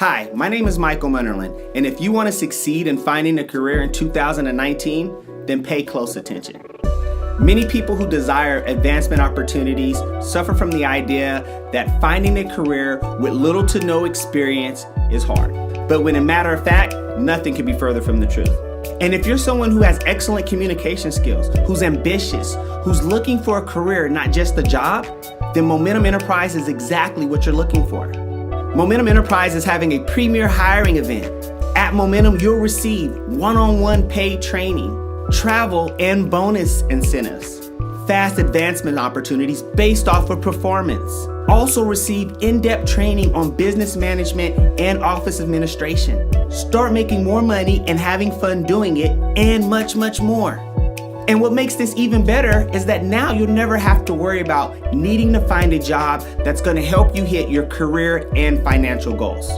Hi, my name is Michael Munnerlin, and if you want to succeed in finding a career in 2019, then pay close attention. Many people who desire advancement opportunities suffer from the idea that finding a career with little to no experience is hard. But when in matter of fact, nothing could be further from the truth. And if you're someone who has excellent communication skills, who's ambitious, who's looking for a career, not just a job, then Momentum Enterprise is exactly what you're looking for. Momentum Enterprise is having a premier hiring event. At Momentum, you'll receive one-on-one paid training, travel and bonus incentives, fast advancement opportunities based off of performance. Also receive in-depth training on business management and office administration. Start making more money and having fun doing it, and much, much more. And what makes this even better is that now you'll never have to worry about needing to find a job that's going to help you hit your career and financial goals.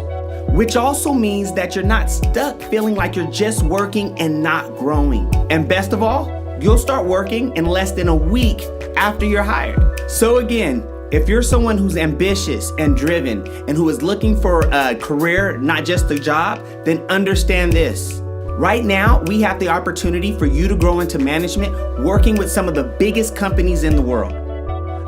Which also means that you're not stuck feeling like you're just working and not growing. And best of all, you'll start working in less than a week after you're hired. So again, if you're someone who's ambitious and driven and who is looking for a career, not just a job, then understand this. Right now, we have the opportunity for you to grow into management working with some of the biggest companies in the world.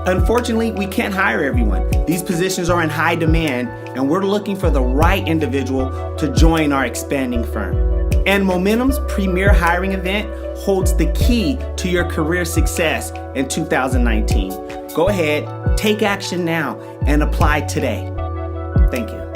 Unfortunately, we can't hire everyone. These positions are in high demand, and we're looking for the right individual to join our expanding firm. And Momentum's premier hiring event holds the key to your career success in 2019. Go ahead, take action now, and apply today. Thank you.